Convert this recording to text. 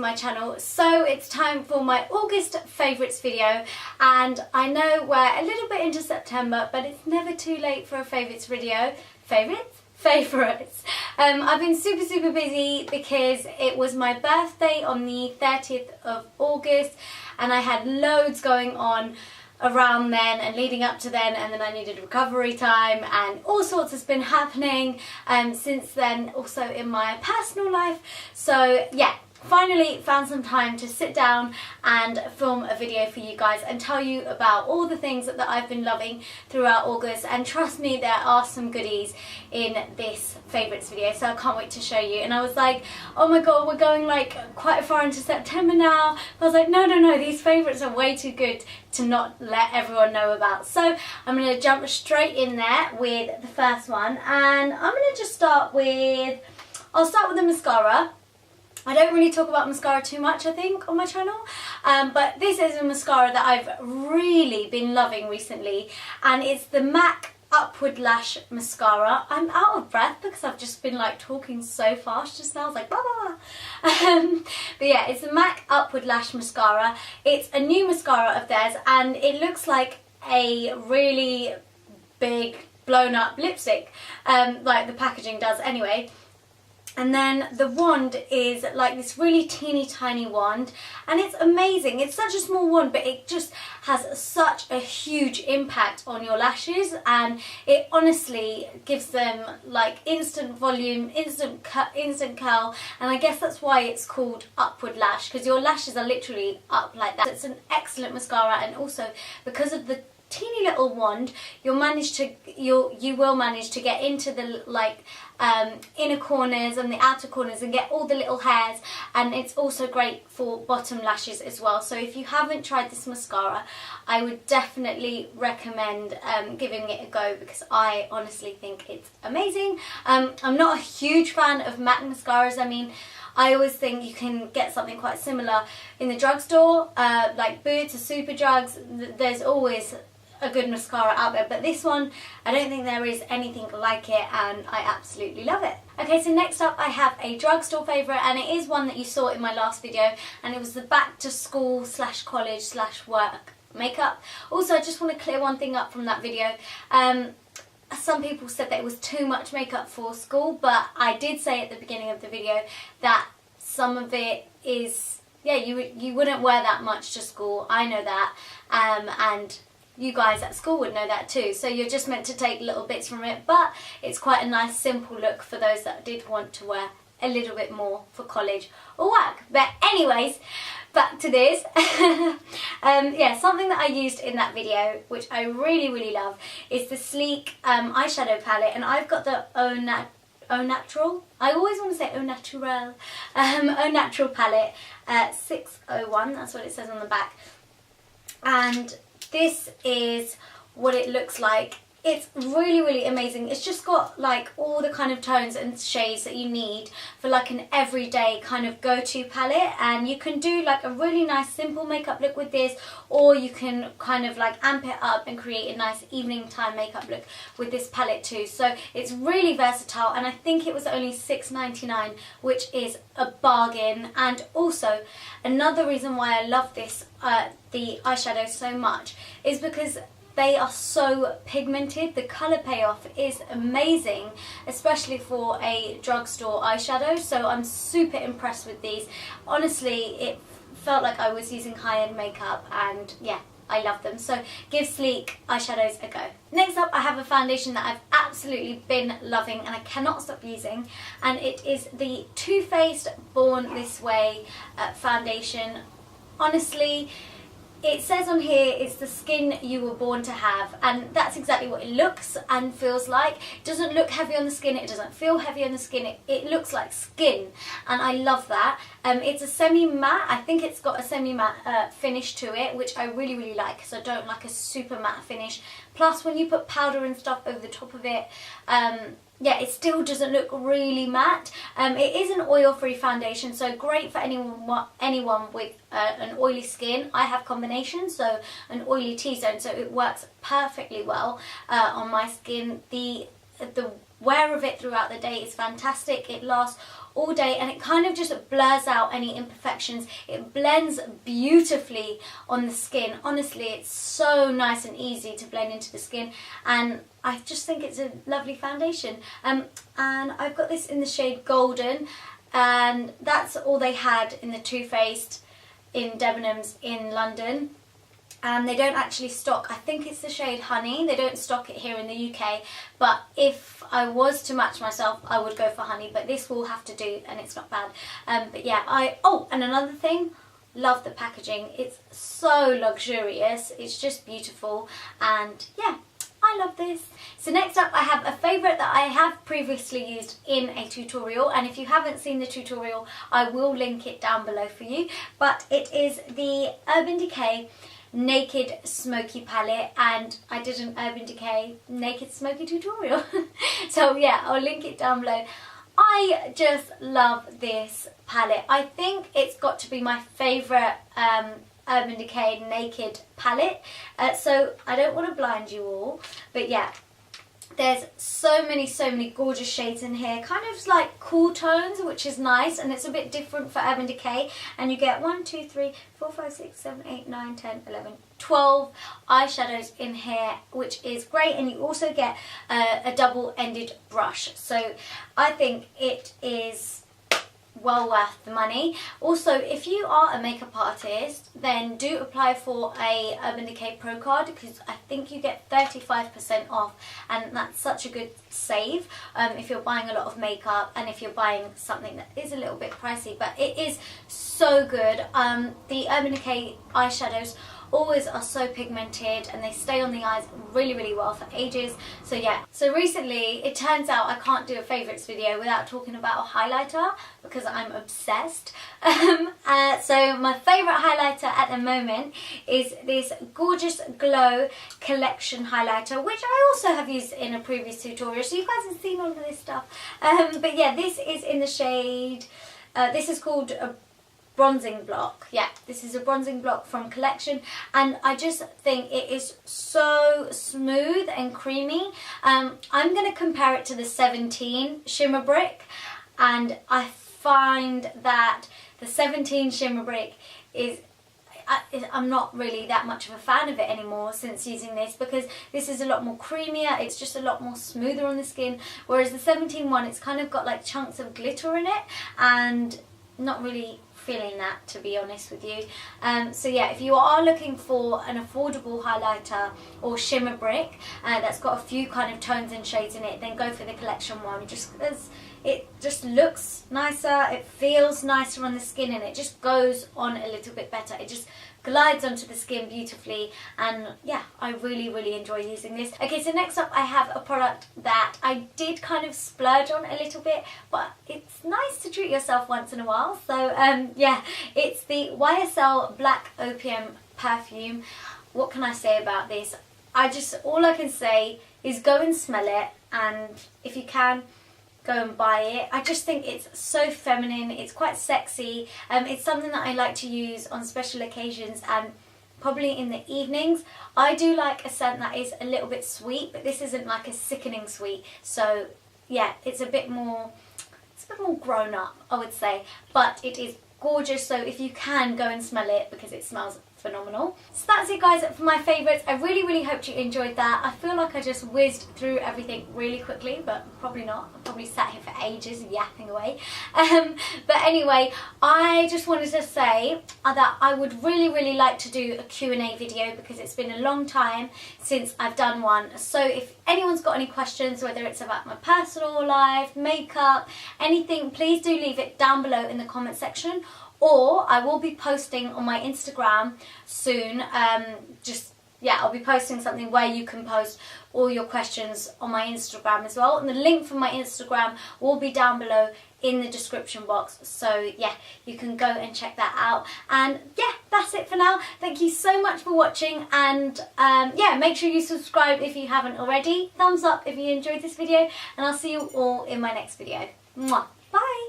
my channel. So it's time for my August favourites video, and I know we're a little bit into September, but it's never too late for a favourites video. Favourites. I've been super busy because it was my birthday on the 30th of August and I had loads going on around then and leading up to then, and then I needed recovery time and all sorts has been happening since then, also in my personal life. So yeah, finally found some time to sit down and film a video for you guys and tell you about all the things that I've been loving throughout August, and trust me, there are some goodies in this favourites video, so I can't wait to show you. And I was like, oh my god, we're going like quite far into September now. I was like, no, these favourites are way too good to not let everyone know about. So I'm going to jump straight in there with the first one, and I'm going to just start with, I'll start with the mascara. I don't really talk about mascara too much, I think, on my channel, but this is a mascara that I've really been loving recently, and it's the MAC Upward Lash Mascara. I'm out of breath because I've just been like talking so fast just now. I was like, blah, blah, blah. But yeah, it's the MAC Upward Lash Mascara. It's a new mascara of theirs, and it looks like a really big blown up lipstick, like the packaging does anyway. And then the wand is like this really teeny tiny wand, and it's amazing. It's such a small wand, but it just has such a huge impact on your lashes, and it honestly gives them like instant volume, instant curl, and I guess that's why it's called Upward Lash, because your lashes are literally up like that. It's an excellent mascara, and also because of the teeny little wand, you will manage to get into the like inner corners and the outer corners and get all the little hairs, and it's also great for bottom lashes as well. So if you haven't tried this mascara, I would definitely recommend giving it a go, because I honestly think it's amazing. I'm not a huge fan of matte mascaras. I mean, I always think you can get something quite similar in the drugstore, like Boots or Superdrugs. There's always a good mascara out there, but this one, I don't think there is anything like it, and I absolutely love it. Okay, so next up I have a drugstore favourite, and it is one that you saw in my last video, and it was the back to school / college / work makeup. Also, I just want to clear one thing up from that video. Some people said that it was too much makeup for school, but I did say at the beginning of the video that some of it is, yeah, you wouldn't wear that much to school. I know that, and you guys at school would know that too, so you're just meant to take little bits from it, but it's quite a nice simple look for those that did want to wear a little bit more for college or work. But anyways, back to this. Yeah, something that I used in that video, which I really love, is the Sleek eyeshadow palette, and I've got the Au Natural. I always want to say Au Naturel. Au Natural palette, 601, that's what it says on the back. And this is what it looks like. It's really amazing. It's just got like all the kind of tones and shades that you need for like an everyday kind of go-to palette, and you can do like a really nice simple makeup look with this, or you can kind of like amp it up and create a nice evening time makeup look with this palette too. So it's really versatile, and I think it was only $6.99, which is a bargain. And also another reason why I love this the eyeshadow so much is because they are so pigmented. The colour payoff is amazing, especially for a drugstore eyeshadow, so I'm super impressed with these. Honestly, it felt like I was using high-end makeup, and yeah, I love them. So give Sleek eyeshadows a go. Next up, I have a foundation that I've absolutely been loving and I cannot stop using, and it is the Too Faced Born This Way foundation. Honestly, it says on here it's the skin you were born to have, and that's exactly what it looks and feels like. It doesn't look heavy on the skin, it doesn't feel heavy on the skin, it looks like skin, and I love that. It's a semi-matte. I think it's got a semi-matte finish to it, which I really like, because I don't like a super matte finish. Plus, when you put powder and stuff over the top of it, yeah, it still doesn't look really matte. It is an oil-free foundation, so great for anyone with an oily skin. I have combination, so an oily T-zone, so it works perfectly well on my skin. The wear of it throughout the day is fantastic. It lasts all day, and it kind of just blurs out any imperfections. It blends beautifully on the skin. Honestly, it's so nice and easy to blend into the skin, and I just think it's a lovely foundation. And I've got this in the shade Golden, and that's all they had in the Too Faced in Debenhams in London. And they don't actually stock, I think it's the shade Honey, they don't stock it here in the UK, but if I was to match myself, I would go for Honey, but this will have to do, and it's not bad. But yeah, and another thing, love the packaging. It's so luxurious, it's just beautiful, and yeah, I love this. So next up, I have a favourite that I have previously used in a tutorial, and if you haven't seen the tutorial, I will link it down below for you, but it is the Urban Decay Naked Smoky palette, and I did an Urban Decay Naked Smoky tutorial. So yeah, I'll link it down below. I just love this palette. I think it's got to be my favourite Urban Decay Naked palette. So I don't want to blind you all, but yeah, there's so many gorgeous shades in here, kind of like cool tones, which is nice, and it's a bit different for Urban Decay. And you get 1, 2, 3, 4, 5, 6, 7, 8, 9, 10, 11, 12 eyeshadows in here, which is great. And you also get a double-ended brush, so I think it is well worth the money. Also, if you are a makeup artist, then do apply for a Urban Decay Pro card, because I think you get 35% off, and that's such a good save if you're buying a lot of makeup, and if you're buying something that is a little bit pricey, but it is so good. The Urban Decay eyeshadows always are so pigmented, and they stay on the eyes really well for ages. So yeah, so recently it turns out I can't do a favourites video without talking about a highlighter, because I'm obsessed. So my favourite highlighter at the moment is this gorgeous Glow Collection highlighter, which I also have used in a previous tutorial, so you guys have seen all of this stuff. But yeah, this is in the shade, this is called a bronzing block. Yeah, this is a bronzing block from Collection, and I just think it is so smooth and creamy. I'm going to compare it to the 17 Shimmer Brick, and I find that the 17 Shimmer Brick is, I'm not really that much of a fan of it anymore since using this, because this is a lot more creamier, it's just a lot more smoother on the skin, whereas the 17 one, it's kind of got like chunks of glitter in it, and not really feeling that, to be honest with you. So yeah, if you are looking for an affordable highlighter or shimmer brick that's got a few kind of tones and shades in it, then go for the Collection one, just because it just looks nicer, it feels nicer on the skin, and it just goes on a little bit better. It just glides onto the skin beautifully, and yeah, I really enjoy using this. Okay, so next up I have a product that I did kind of splurge on a little bit, but it's nice to treat yourself once in a while. So yeah, it's the YSL Black Opium perfume. What can I say about this? All I can say is go and smell it, and if you can, go and buy it. I just think it's so feminine, it's quite sexy. It's something that I like to use on special occasions and probably in the evenings. I do like a scent that is a little bit sweet, but this isn't like a sickening sweet. So yeah, it's a bit more grown up, I would say, but it is gorgeous. So if you can, go and smell it, because it smells phenomenal. So that's it, guys, for my favourites. I really hope you enjoyed that. I feel like I just whizzed through everything really quickly, but probably not. I probably sat here for ages yapping away. But anyway, I just wanted to say that I would really like to do a Q&A video, because it's been a long time since I've done one. So if anyone's got any questions, whether it's about my personal life, makeup, anything, please do leave it down below in the comment section. Or I will be posting on my Instagram soon. I'll be posting something where you can post all your questions on my Instagram as well. And the link for my Instagram will be down below in the description box. So yeah, you can go and check that out. And yeah, that's it for now. Thank you so much for watching. And yeah, make sure you subscribe if you haven't already. Thumbs up if you enjoyed this video. And I'll see you all in my next video. Mwah. Bye.